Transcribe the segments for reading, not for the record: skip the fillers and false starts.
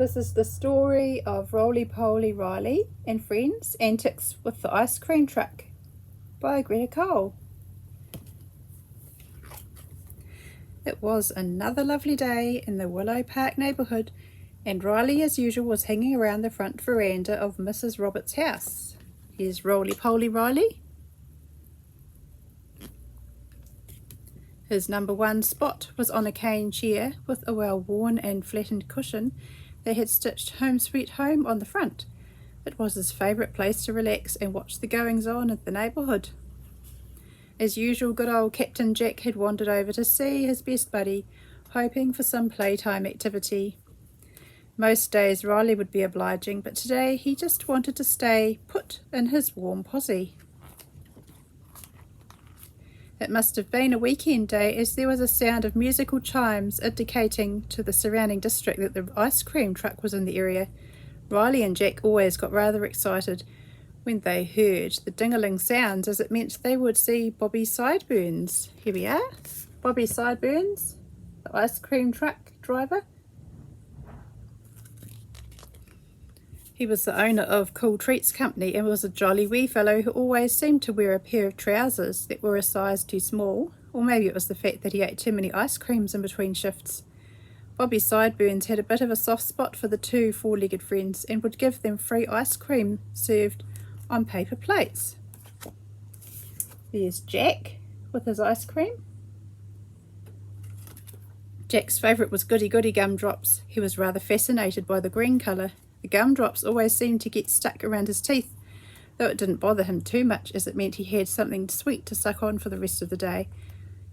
This is the story of Roly Poly Riley and Friends, Antics with the Ice Cream Truck by Greta Cole. It was another lovely day in the Willow Park neighbourhood, and Riley as usual was hanging around the front veranda of Mrs. Roberts' house. Here's Roly Poly Riley. His number one spot was on a cane chair with a well-worn and flattened cushion. They had stitched Home Sweet Home on the front. It was his favourite place to relax and watch the goings-on in the neighbourhood. As usual, good old Captain Jack had wandered over to see his best buddy, hoping for some playtime activity. Most days Riley would be obliging, but today he just wanted to stay put in his warm posse. It must have been a weekend day, as there was a sound of musical chimes indicating to the surrounding district that the ice cream truck was in the area. Riley and Jack always got rather excited when they heard the ding-a-ling sounds, as it meant they would see Bobby Sideburns. Here we are, Bobby Sideburns, the ice cream truck driver. He was the owner of Cool Treats Company and was a jolly wee fellow who always seemed to wear a pair of trousers that were a size too small, or maybe it was the fact that he ate too many ice creams in between shifts. Bobby Sideburns had a bit of a soft spot for the two four-legged friends and would give them free ice cream served on paper plates. There's Jack with his ice cream. Jack's favourite was Goody Goody gumdrops. He was rather fascinated by the green colour. The gumdrops always seemed to get stuck around his teeth, though it didn't bother him too much, as it meant he had something sweet to suck on for the rest of the day.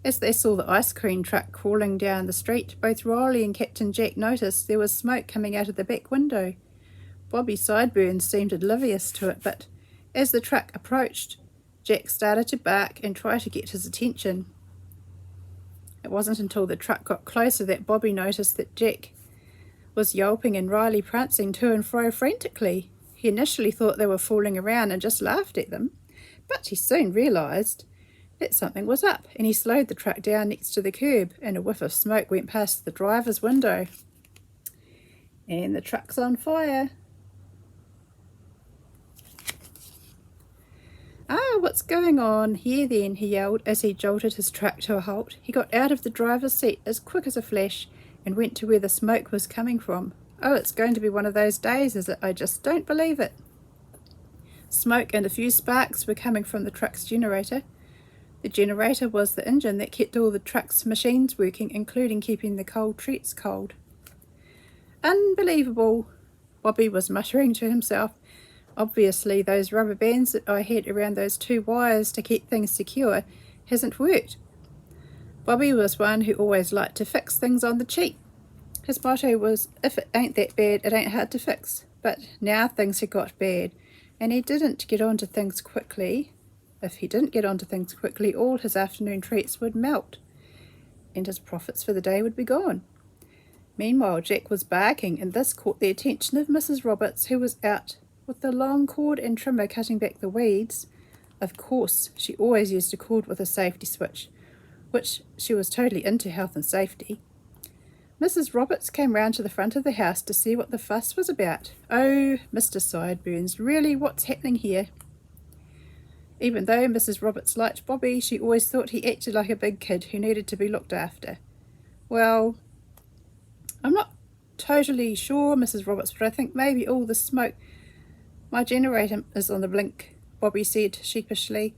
As they saw the ice cream truck crawling down the street, both Roly and Captain Jack noticed there was smoke coming out of the back window. Bobby Sideburns seemed oblivious to it, but as the truck approached, Jack started to bark and try to get his attention. It wasn't until the truck got closer that Bobby noticed that Jack was yelping and Riley prancing to and fro frantically. He initially thought they were fooling around and just laughed at them, but he soon realised that something was up, and he slowed the truck down next to the curb, and a whiff of smoke went past the driver's window. And the truck's on fire. "Ah, what's going on here then?" he yelled as he jolted his truck to a halt. He got out of the driver's seat as quick as a flash and went to where the smoke was coming from. "Oh, it's going to be one of those days, is it? I just don't believe it." Smoke and a few sparks were coming from the truck's generator. The generator was the engine that kept all the truck's machines working, including keeping the cold treats cold. "Unbelievable," Bobby was muttering to himself. "Obviously those rubber bands that I had around those two wires to keep things secure hasn't worked." Bobby was one who always liked to fix things on the cheap. His motto was, "If it ain't that bad, it ain't hard to fix." But now things had got bad, and he didn't get onto things quickly. If he didn't get onto things quickly, all his afternoon treats would melt, and his profits for the day would be gone. Meanwhile, Jack was barking, and this caught the attention of Mrs. Roberts, who was out with the long cord and trimmer cutting back the weeds. Of course, she always used a cord with a safety switch, which she was totally into health and safety. Mrs. Roberts came round to the front of the house to see what the fuss was about. "Oh, Mr. Sideburns, really, what's happening here?" Even though Mrs. Roberts liked Bobby, she always thought he acted like a big kid who needed to be looked after. "Well, I'm not totally sure, Mrs. Roberts, but I think maybe all the smoke. My generator is on the blink," Bobby said sheepishly.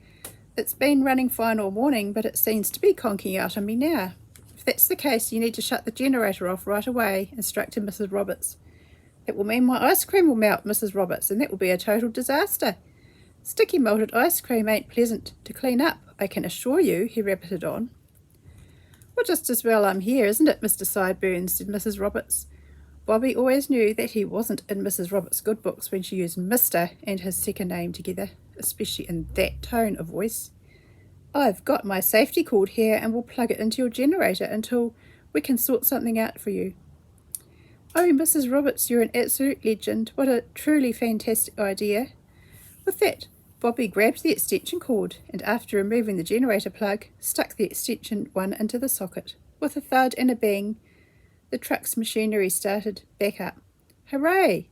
"It's been running fine all morning, but it seems to be conking out on me now." "If that's the case, you need to shut the generator off right away," instructed Mrs. Roberts. "It will mean my ice cream will melt, Mrs. Roberts, and that will be a total disaster. Sticky melted ice cream ain't pleasant to clean up, I can assure you," he rabbited on. "Well, just as well I'm here, isn't it, Mr. Sideburns?" said Mrs. Roberts. Bobby always knew that he wasn't in Mrs. Roberts' good books when she used Mr. and his second name together, especially in that tone of voice. "I've got my safety cord here and will plug it into your generator until we can sort something out for you." "Oh, Mrs. Roberts, you're an absolute legend. What a truly fantastic idea." With that, Bobby grabbed the extension cord and, after removing the generator plug, stuck the extension one into the socket. With a thud and a bang, the truck's machinery started back up. Hooray!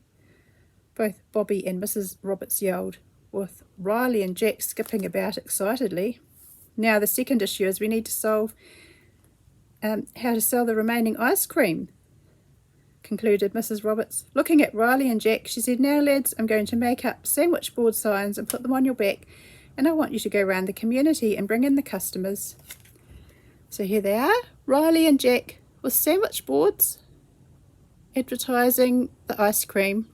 Both Bobby and Mrs. Roberts yelled, with Riley and Jack skipping about excitedly. Now the second issue is we need to solve how to sell the remaining ice cream, concluded Mrs. Roberts. Looking at Riley and Jack, she said, now lads, I'm going to make up sandwich board signs and put them on your back, and I want you to go around the community and bring in the customers. So here they are, Riley and Jack with sandwich boards advertising the ice cream.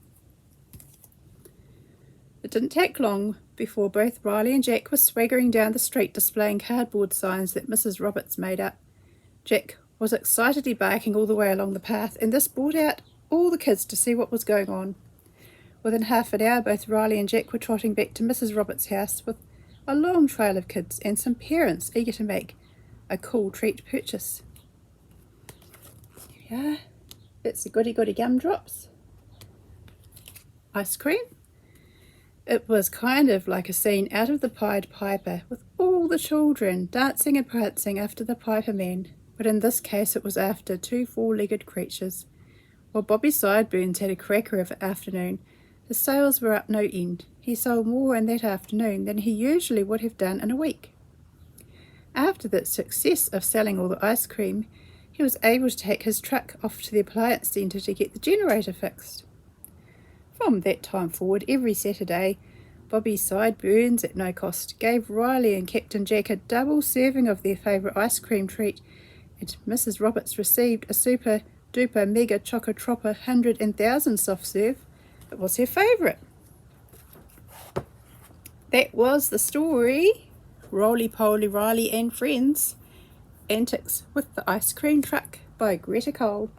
It didn't take long before both Riley and Jack were swaggering down the street displaying cardboard signs that Mrs. Roberts made up. Jack was excitedly barking all the way along the path, and this brought out all the kids to see what was going on. Within half an hour, both Riley and Jack were trotting back to Mrs. Roberts' house with a long trail of kids and some parents eager to make a cool treat purchase. Here we are. It's the goody goody gumdrops ice cream. It was kind of like a scene out of the Pied Piper, with all the children dancing and prancing after the Piper Man, but in this case it was after two four-legged creatures. While Bobby Sideburns had a cracker of an afternoon, his sales were up no end. He sold more in that afternoon than he usually would have done in a week. After the success of selling all the ice cream, he was able to take his truck off to the appliance centre to get the generator fixed. From that time forward, every Saturday, Bobby Sideburns, at no cost, gave Riley and Captain Jack a double serving of their favourite ice cream treat, and Mrs. Roberts received a super duper mega choco tropper 100,000 soft serve. It was her favourite. That was the story. Roly Poly Riley and Friends. Antics with the Ice Cream Truck by Greta Cole.